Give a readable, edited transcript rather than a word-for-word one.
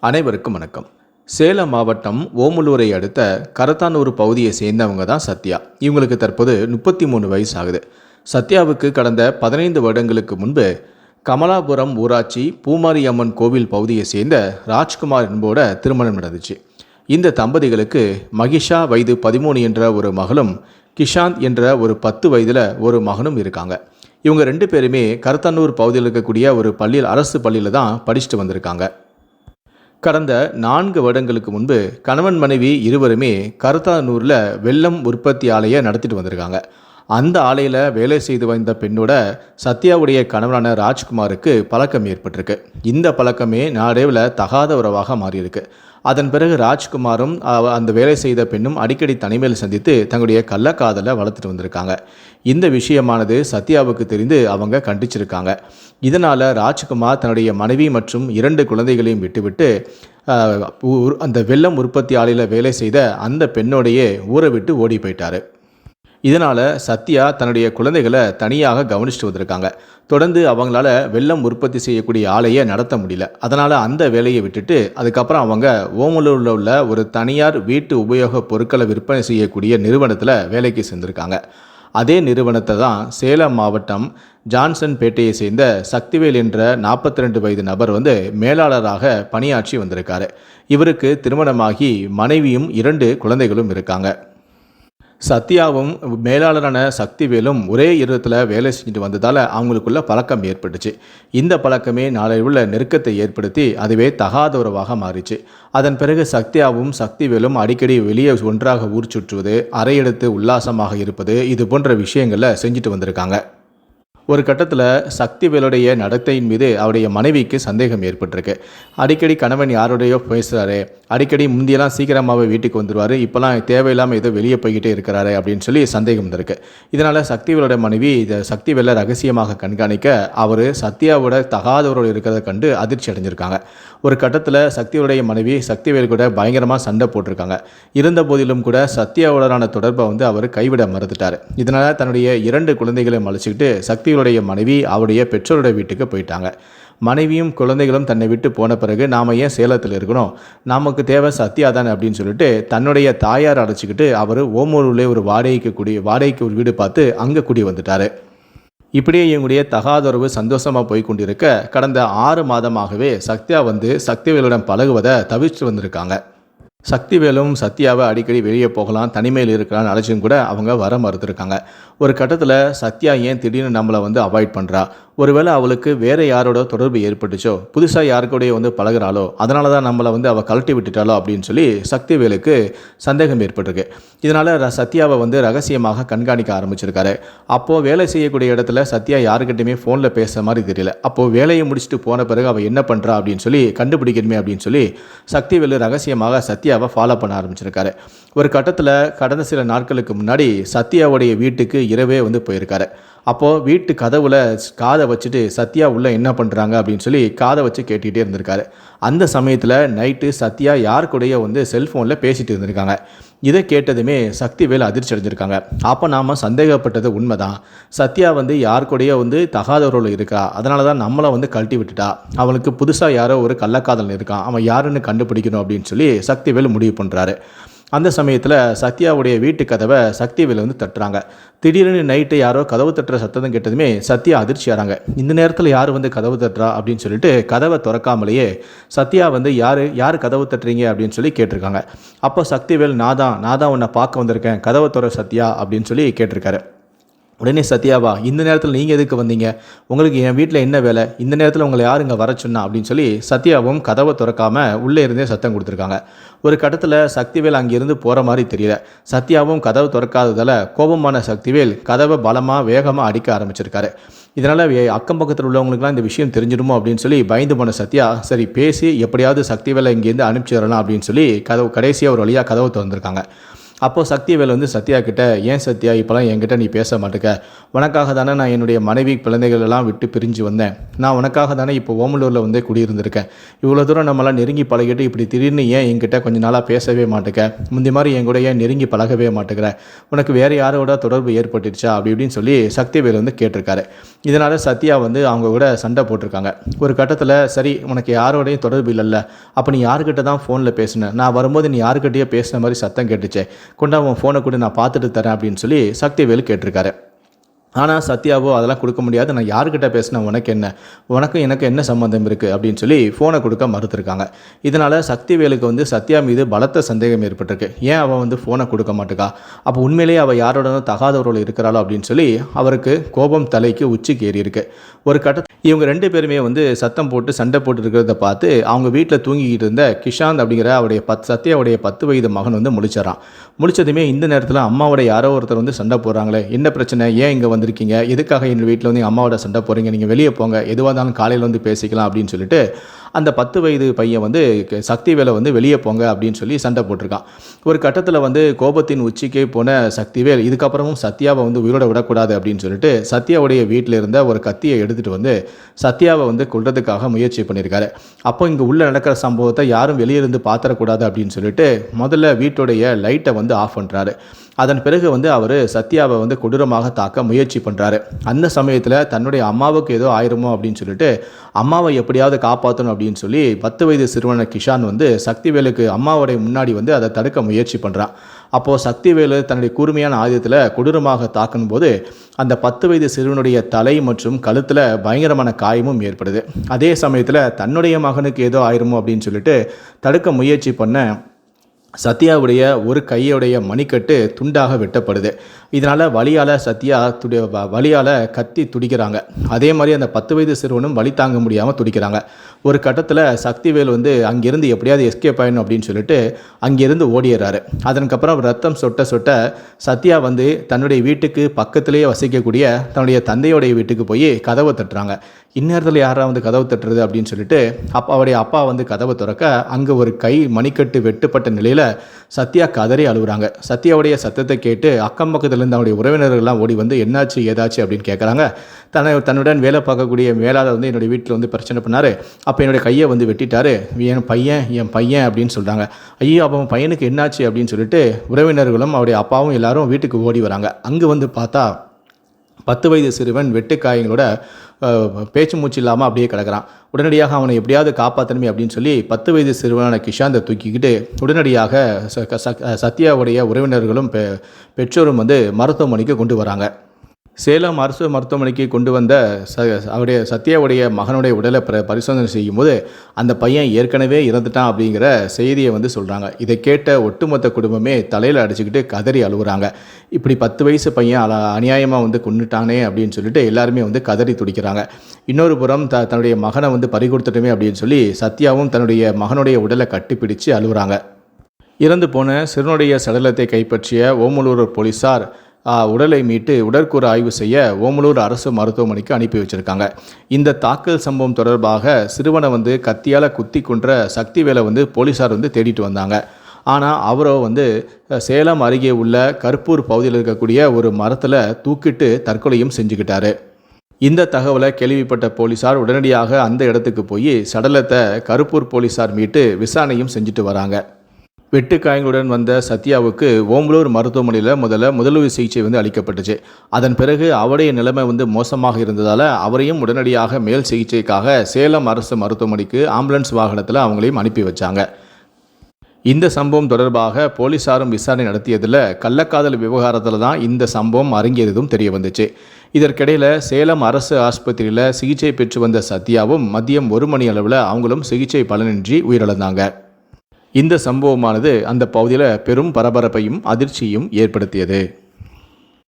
அனைவருக்கும் வணக்கம். சேலம் மாவட்டம் ஓமலூரை அடுத்த கரத்தானூர் பகுதியை சேர்ந்தவங்க தான் சத்யா. இவங்களுக்கு தற்போது 33 வயசு ஆகுது. சத்யாவுக்கு கடந்த 15 வருடங்களுக்கு முன்பு கமலாபுரம் ஊராட்சி பூமாரியம்மன் கோவில் பகுதியை சேர்ந்த ராஜ்குமார் என்போட திருமணம் நடந்துச்சு. இந்த தம்பதிகளுக்கு மகிஷா வயது 13 என்ற ஒரு மகளும் கிஷாந்த் என்ற ஒரு 10 வயதில் ஒரு மகனும் இருக்காங்க. இவங்க 2 பேருமே கரத்தானூர் பகுதியில் இருக்கக்கூடிய ஒரு அரசு பள்ளியில் தான் படிச்சுட்டு வந்திருக்காங்க. கடந்த 4 வருடங்களுக்கு முன்பு கணவன் மனைவி இருவருமே கரத்தானூரில் வெல்லம் உற்பத்தி ஆலையை நடத்திட்டு வந்திருக்காங்க. அந்த ஆலையில் வேலை செய்து வந்த பெண்ணோட சத்யாவுடைய கணவனான ராஜ்குமாருக்கு பழக்கம் ஏற்பட்டிருக்கு. இந்த பழக்கமே நாளடைவில் தகாத உறவாக மாறியிருக்கு. அதன் பிறகு ராஜ்குமாரும் அந்த வேலை செய்த பெண்ணும் அடிக்கடி தனிமையில் சந்தித்து தங்களுடைய கள்ளக்காதலை வளர்த்துட்டு வந்திருக்காங்க. இந்த விஷயமானது சத்யாவுக்கு தெரிந்து அவங்க கண்டிச்சிருக்காங்க. இதனால் ராஜ்குமார் தன்னுடைய மனைவி மற்றும் 2 குழந்தைகளையும் விட்டுவிட்டு அந்த வெல்லம் உற்பத்தி ஆலையில் வேலை செய்த அந்த பெண்ணோடையே ஊரை விட்டு ஓடி போயிட்டார். இதனால் சத்யா தன்னுடைய குழந்தைகளை தனியாக கவனிச்சுட்டு வந்திருக்காங்க. தொடர்ந்து அவங்களால வெல்லம் உற்பத்தி செய்யக்கூடிய ஆலையை நடத்த முடியல. அதனால் அந்த வேலையை விட்டுட்டு அதுக்கப்புறம் அவங்க ஓமலூரில் உள்ள ஒரு தனியார் வீட்டு உபயோக பொருட்களை விற்பனை செய்யக்கூடிய நிறுவனத்தில் வேலைக்கு சேர்ந்திருக்காங்க. அதே நிறுவனத்தை தான் சேலம் மாவட்டம் ஜான்சன் பேட்டையை சேர்ந்த சக்திவேல் என்ற 42 வயது நபர் மேலாளராக பணியாற்றி வந்திருக்காரு. இவருக்கு திருமணமாகி மனைவியும் 2 குழந்தைகளும் இருக்காங்க. சத்யாவும் மேலாளரான சக்திவேலும் ஒரே இடத்துல வேலை செஞ்சுட்டு வந்ததால் அவங்களுக்குள்ள பழக்கம் ஏற்பட்டுச்சு. இந்த பழக்கமே நாளடைவில் நெருக்கத்தை ஏற்படுத்தி அதுவே தகாத உறவாக மாறிச்சு. அதன் பிறகு சத்யாவும் சக்திவேலும் அடிக்கடி வெளியே ஒன்றாக ஊர் சுற்றுவது, அறையெடுத்து உல்லாசமாக இருப்பது, இது போன்ற விஷயங்களை செஞ்சுட்டு வந்திருக்காங்க. ஒரு கட்டத்தில் சக்திவேலுடைய நடத்தையின் மீது அவருடைய மனைவிக்கு சந்தேகம் ஏற்பட்டிருக்கு. அடிக்கடி கணவன் யாரோடையோ பேசுகிறாரு, அடிக்கடி முந்தியெல்லாம் சீக்கிரமாகவே வீட்டுக்கு வந்துடுவார், இப்போலாம் தேவையில்லாமல் ஏதோ வெளியே போய்கிட்டே இருக்கிறாரு அப்படின்னு சொல்லி சந்தேகம் இருக்கு. இதனால் சக்திவேலோட மனைவி இதை சக்திவேலை ரகசியமாக கண்காணிக்க அவர் சத்யாவோட தகாதவரோடு இருக்கிறத கண்டு அதிர்ச்சி அடைஞ்சிருக்காங்க. ஒரு கட்டத்தில் சக்தியோடைய மனைவி சக்திவேல் கூட பயங்கரமாக சண்டை போட்டிருக்காங்க. இருந்த போதிலும் கூட சத்யாவுடனான தொடர்பை அவர் கைவிட மறுத்துட்டார். இதனால் தன்னுடைய 2 குழந்தைகளையும் அழைச்சிக்கிட்டு சக்தியோடைய மனைவி அவருடைய பெற்றோருடைய வீட்டுக்கு போயிட்டாங்க. மனைவியும் குழந்தைகளும் தன்னை விட்டு போன பிறகு நாம் ஏன் சேலத்தில் இருக்கணும், நமக்கு தேவை சத்யா தானே அப்படின்னு சொல்லிட்டு தன்னுடைய தாயார் அழைச்சிக்கிட்டு அவர் ஓமலூரிலே ஒரு வாடகைக்கு ஒரு வீடு பார்த்து அங்கே குடி வந்துட்டார். இப்படியே இவங்களுடைய தகாதொரவு சந்தோஷமாக போய் கொண்டிருக்க கடந்த 6 மாதமாகவே சத்யா சக்திவேலுடன் பழகுவதை தவிர்த்து வந்திருக்காங்க. சக்திவேலும் சத்யாவை அடிக்கடி வெளியே போகலாம், தனிமையில் இருக்கலாம்னு அழைச்சும் கூட அவங்க வர மறுத்துருக்காங்க. ஒரு கட்டத்தில் சத்யா ஏன் திடீர்னு நம்மளை அவாய்ட் பண்ணுறா, ஒருவேளை அவளுக்கு வேறு யாரோட தொடர்பு ஏற்பட்டுச்சோ, புதுசாக யாருக்கூடைய பழகிறாளோ, அதனால தான் நம்மளை அவள் கழட்டி விட்டுட்டாளோ அப்படின்னு சொல்லி சக்திவேலுக்கு சந்தேகம் ஏற்பட்டிருக்கு. இதனால் சத்யாவை ரகசியமாக கண்காணிக்க ஆரம்பிச்சிருக்காரு. அப்போது வேலை செய்யக்கூடிய இடத்துல சத்யா யாருக்கிட்டையுமே ஃபோனில் பேசுகிற மாதிரி தெரியல. அப்போது வேலையை முடிச்சுட்டு போன பிறகு அவள் என்ன பண்ணுறா அப்படின்னு சொல்லி கண்டுபிடிக்கணுமே அப்படின்னு சொல்லி சக்திவேலு ரகசியமாக சத்யாவை ஃபாலோ பண்ண ஆரம்பிச்சிருக்காரு. ஒரு கட்டத்தில் கடந்த சில நாட்களுக்கு முன்னாடி சத்யாவுடைய வீட்டுக்கு இரவே போயிருக்காரு. அப்போது வீட்டு கதவுல காதை வச்சுட்டு சத்யா உள்ளே என்ன பண்ணுறாங்க அப்படின்னு சொல்லி காதை வச்சு கேட்டுக்கிட்டே இருந்திருக்காரு. அந்த சமயத்தில் நைட்டு சத்யா யார் கூடயே செல்ஃபோனில் பேசிகிட்டு இருந்திருக்காங்க. இதை கேட்டதுமே சக்திவேல் அதிர்ச்சி அடைஞ்சிருக்காங்க. அப்போ நாம் சந்தேகப்பட்டது உண்மைதான், சத்யா யார் கூடயே தகாதவரோடு இருக்கா, அதனால தான் நம்மளை கழட்டி விட்டுட்டா, அவனுக்கு புதுசாக யாரோ ஒரு கள்ளக்காதல் இருக்கான், அவன் யாருன்னு கண்டுபிடிக்கணும் அப்படின்னு சொல்லி சக்திவேல் முடிவு பண்ணுறாரு. அந்த சமயத்தில் சத்யாவுடைய வீட்டு கதவை சக்திவேல் தட்டுறாங்க. திடீர்னு நைட்டு யாரோ கதவு தட்டுற சத்தம் கேட்டதுமே சத்யா அதிர்ச்சி ஆகிறாங்க. இந்த நேரத்தில் யார் கதவு தட்டுறா அப்படின்னு சொல்லிட்டு கதவை திறக்காமலேயே சத்யா யார் கதவு தட்டுறீங்க அப்படின்னு சொல்லி கேட்டிருக்காங்க. அப்போ சக்திவேல் நான் தான் உன்னை பார்க்க வந்திருக்கேன், கதவை திற சத்யா அப்படின்னு சொல்லி கேட்டிருக்காரு. உடனே சத்யாவா, இந்த நேரத்தில் நீங்கள் எதுக்கு வந்தீங்க, உங்களுக்கு என் வீட்டில் என்ன வேலை, இந்த நேரத்தில் உங்களை யார் இங்கே வர சொன்னா அப்படின்னு சொல்லி சத்யாவும் கதவை திறக்காமல் உள்ளே இருந்தே சத்தம் கொடுத்துருக்காங்க. ஒரு கட்டத்தில் சக்திவேல் அங்கேருந்து போகிற மாதிரி தெரியல. சத்யாவும் கதவை திறக்காததால் கோபமான சக்திவேல் கதவை பலமாக வேகமாக அடிக்க ஆரம்பிச்சிருக்காரு. இதனால் அக்கம் பக்கத்தில் உள்ளவங்களுக்குலாம் இந்த விஷயம் தெரிஞ்சிடுமோ அப்படின்னு சொல்லி பயந்து போன சத்யா சரி பேசி எப்படியாவது சக்திவேலை இங்கேருந்து அனுப்பிச்சிடலாம் அப்படின்னு சொல்லி கடைசியாக ஒரு வழியாக கதவை திறந்துருக்காங்க. அப்போது சக்திவேல் வந்து சத்யா கிட்ட, ஏன் சத்யா இப்போலாம் என்கிட்ட நீ பேச மாட்டேக்க? உனக்காக தானே நான் என்னுடைய மனைவி குழந்தைகள் எல்லாம் விட்டு பிரிஞ்சு வந்தேன். நான் உனக்காக தானே இப்போ ஓமலூரில் வந்து குடியிருந்திருக்கேன். இவ்வளோ தூரம் நம்மளாம் நெருங்கி பழகிட்டு இப்படி திடீர்னு ஏன் என்கிட்ட கொஞ்ச நாளாக பேசவே மாட்டேக்க? முந்தி மாதிரி என் கூட ஏன் நெருங்கி பழகவே மாட்டேங்கிற? உனக்கு வேறு யாரோட தொடர்பு ஏற்பட்டுருச்சா? அப்படி இப்படின்னு சொல்லி சக்திவேல் வந்து கேட்டிருக்காரு. இதனால் சத்யா வந்து அவங்க கூட சண்டை போட்டிருக்காங்க. ஒரு கட்டத்தில், சரி உனக்கு யாரோடையும் தொடர்பு இல்லைல்ல, அப்போ நீ யாருக்கிட்ட தான் ஃபோனில் பேசினேன்? நான் வரும்போது நீ யாருக்கிட்டேயோ பேசின மாதிரி சத்தம் கேட்டுச்சே, கொண்டா உன் ஃபோனை கூட நான் பார்த்துட்டு தரேன் அப்படின்னு சொல்லி சக்திவேல் கேட்டிருக்காரு. ஆனால் சத்யாவோ அதெல்லாம் கொடுக்க முடியாது, நான் யார்கிட்ட பேசினேன், உனக்கு என்ன, உனக்கும் எனக்கு என்ன சம்மந்தம் இருக்குது அப்படின்னு சொல்லி ஃபோனை கொடுக்க மறுத்துருக்காங்க. இதனால் சக்திவேலுக்கு வந்து சத்யா மீது பலத்த சந்தேகம் ஏற்பட்டிருக்கு. ஏன் அவள் வந்து ஃபோனை கொடுக்க மாட்டேக்கா? அப்போ உண்மையிலேயே அவள் யாரோட தகாதவர்கள் இருக்கிறாளோ அப்படின்னு சொல்லி அவருக்கு கோபம் தலைக்கு உச்சிக்கு ஏறி இருக்கு. ஒரு கட்டத்தில் இவங்க 2 பேருமே வந்து சத்தம் போட்டு சண்டை போட்டு இருக்கிறத பார்த்து அவங்க வீட்டில் தூங்கிக்கிட்டு இருந்த கிஷாந்த் அப்படிங்கிற அவருடைய சத்யாவுடைய 10 வயது மகன் வந்து முழிச்சாரான். முழிச்சதுமே இந்த நேரத்தில் அம்மாவோட யாரோ ஒருத்தர் வந்து சண்டை போடுறாங்களே, என்ன பிரச்சனை, ஏன் இங்கே வந்திருக்கீங்க, எதுக்காக எங்கள் வீட்டில் வந்து எங்கள் அம்மாவோட சண்டை போகிறீங்க, நீங்கள் வெளியே போங்க, எதுவாக இருந்தாலும் காலையில் வந்து பேசிக்கலாம் அப்படின்னு சொல்லிட்டு அந்த 10 வயது பையன் வந்து சக்திவேலை வந்து வெளியே போங்க அப்படின்னு சொல்லி சண்டை போட்டிருக்கான். ஒரு கட்டத்தில் வந்து கோபத்தின் உச்சிக்கே போன சக்திவேல் இதுக்கப்புறமும் சத்யாவை வந்து உயிரோட விடக்கூடாது அப்படின்னு சொல்லிட்டு சத்யாவுடைய வீட்டில் இருந்த ஒரு கத்தியை எடுத்துகிட்டு வந்து சத்யாவை வந்து கொல்றதுக்காக முயற்சி பண்ணியிருக்காரு. அப்போ இங்கே உள்ள நடக்கிற சம்பவத்தை யாரும் வெளியே இருந்து பார்த்துடக்கூடாது அப்படின்னு சொல்லிட்டு முதல்ல வீட்டுடைய லைட்டை வந்து ஆஃப் பண்ணுறாரு. அதன் பிறகு வந்து அவர் சத்யாவை வந்து கொடூரமாக தாக்க முயற்சி பண்ணுறாரு. அந்த சமயத்தில் தன்னுடைய அம்மாவுக்கு ஏதோ ஆயிருமோ அப்படின்னு சொல்லிட்டு அம்மாவை எப்படியாவது காப்பாற்றணும் அப்படின்னு சொல்லி 10 வயது சிறுவன கிஷான் வந்து சக்திவேலுக்கு அம்மாவுடைய முன்னாடி வந்து அதை தடுக்க முயற்சி பண்ணுறான். அப்போது சக்திவேலு தன்னுடைய கூர்மையான ஆயுதத்தில் கொடூரமாக தாக்கும் போது அந்த 10 வயது சிறுவனுடைய தலை மற்றும் கழுத்தில் பயங்கரமான காயமும் ஏற்படுது. அதே சமயத்தில் தன்னுடைய மகனுக்கு ஏதோ ஆயிருமோ அப்படின்னு சொல்லிட்டு தடுக்க முயற்சி பண்ண சத்யாவுடைய ஒரு கையுடைய மணிக்கட்டு துண்டாக வெட்டப்படுது. இதனால் வலியால் கத்தி துடிக்கிறாங்க. அதே மாதிரி அந்த 10 வயது சிறுவனும் வலி தாங்க முடியாமல் துடிக்கிறாங்க. ஒரு கட்டத்தில் சக்திவேல் வந்து அங்கேருந்து எப்படியாவது எஸ்கேப் ஆகணும் அப்படின்னு சொல்லிட்டு அங்கேருந்து ஓடிடுறாரு. அதற்கப்புறம் ரத்தம் சொட்ட சொட்ட சத்யா வந்து தன்னுடைய வீட்டுக்கு பக்கத்திலேயே வசிக்கக்கூடிய தன்னுடைய தந்தையோடைய வீட்டுக்கு போய் கதவை தட்டுறாங்க. இந்நேரத்தில் யாரா வந்து கதவு தட்டுறது அப்படின்னு சொல்லிட்டு அவருடைய அப்பா வந்து கதவை திறக்க அங்கே ஒரு கை மணிக்கட்டு வெட்டுப்பட்ட நிலையில் சத்யா கதறி அழுகுறாங்க. சத்யாவுடைய சத்தத்தை கேட்டு அக்கம் பக்கத்துலேருந்து அவருடைய உறவினர்கள்லாம் ஓடி வந்து என்னாச்சு ஏதாச்சு அப்படின்னு கேட்குறாங்க. தன்னுடன் வேலை பார்க்கக்கூடிய மேலாளர் வந்து என்னுடைய வீட்டில் வந்து பிரச்சனை பண்ணார், அப்போ என்னுடைய கையை வந்து வெட்டிட்டாரு, என் பையன் அப்படின்னு சொல்கிறாங்க. ஐயோ அப்போ பையனுக்கு என்னாச்சு அப்படின்னு சொல்லிட்டு உறவினர்களும் அவருடைய அப்பாவும் எல்லாரும் வீட்டுக்கு ஓடி வராங்க. அங்கே வந்து பார்த்தா 10 வயது சிறுவன் வெட்டுக்காயங்களோட பேச்சு மூச்சு இல்லாமல் அப்படியே கிடக்கிறான். உடனடியாக அவனை எப்படியாவது காப்பாற்றணுமே அப்படின்னு சொல்லி 10 வயது சிறுவனான கிஷாந்தை தூக்கிக்கிட்டு உடனடியாக சத்யாவுடைய உறவினர்களும் பெற்றோரும் வந்து மருத்துவமனைக்கு கொண்டு வராங்க. சேலம் அரசு மருத்துவமனைக்கு கொண்டு வந்த அவருடைய சத்யாவுடைய மகனுடைய உடலை பரிசோதனை செய்யும்போது அந்த பையன் ஏற்கனவே இறந்துட்டான் அப்படிங்கிற செய்தியை வந்து சொல்கிறாங்க. இதை கேட்ட ஒட்டுமொத்த குடும்பமே தலையில் அடிச்சுக்கிட்டு கதறி அழுகுறாங்க. இப்படி 10 வயசு பையன் அநியாயமாக வந்து கொண்டுட்டானே அப்படின்னு சொல்லிட்டு எல்லாருமே வந்து கதறி துடிக்கிறாங்க. இன்னொரு புறம் தன்னுடைய மகனை வந்து பறிகொடுத்துட்டுமே அப்படின்னு சொல்லி சத்யாவும் தன்னுடைய மகனுடைய உடலை கட்டிப்பிடிச்சு அழுகுறாங்க. இறந்து போன சிறுவனுடைய சடலத்தை கைப்பற்றிய ஓமலூர் போலீஸார் உடலை மீட்டு உடற்கூறு ஆய்வு செய்ய ஓமலூர் அரசு மருத்துவமனைக்கு அனுப்பி வச்சுருக்காங்க. இந்த தாக்கல் சம்பவம் தொடர்பாக சிறுவனை வந்து கத்தியால் குத்தி கொன்ற சக்திவேலை வந்து போலீஸார் வந்து தேடிட்டு வந்தாங்க. ஆனால் அவரோ வந்து சேலம் அருகே உள்ள கருப்பூர் பகுதியில் இருக்கக்கூடிய ஒரு மரத்தில் தூக்கிட்டு தற்கொலையும் செஞ்சுக்கிட்டாரு. இந்த தகவலை கேள்விப்பட்ட போலீஸார் உடனடியாக அந்த இடத்துக்கு போய் சடலத்தை கருப்பூர் போலீஸார் மீட்டு விசாரணையும் செஞ்சுட்டு வராங்க. வெட்டுக்காயங்களுடன் வந்த சத்யாவுக்கு ஓமலூர் மருத்துவமனையில் முதலுதவி சிகிச்சை வந்து அளிக்கப்பட்டுச்சு. அதன் பிறகு அவருடைய நிலைமை வந்து மோசமாக இருந்ததால் அவரையும் உடனடியாக மேல் சிகிச்சைக்காக சேலம் அரசு மருத்துவமனைக்கு ஆம்புலன்ஸ் வாகனத்தில் அவங்களையும் அனுப்பி வச்சாங்க. இந்த சம்பவம் தொடர்பாக போலீஸாரும் விசாரணை நடத்தியதில் கள்ளக்காதல் விவகாரத்தில் தான் இந்த சம்பவம் அரங்கேறியதும் தெரிய வந்துச்சு. இதற்கிடையில் சேலம் அரசு ஆஸ்பத்திரியில் சிகிச்சை பெற்று வந்த சத்யாவும் மதியம் 1 மணி அளவில் அவங்களும் சிகிச்சை பலனின்றி உயிரிழந்தாங்க. இந்த சம்பவமானது அந்த பகுதியில் பெரும் பரபரப்பையும் அதிர்ச்சியும் ஏற்படுத்தியது.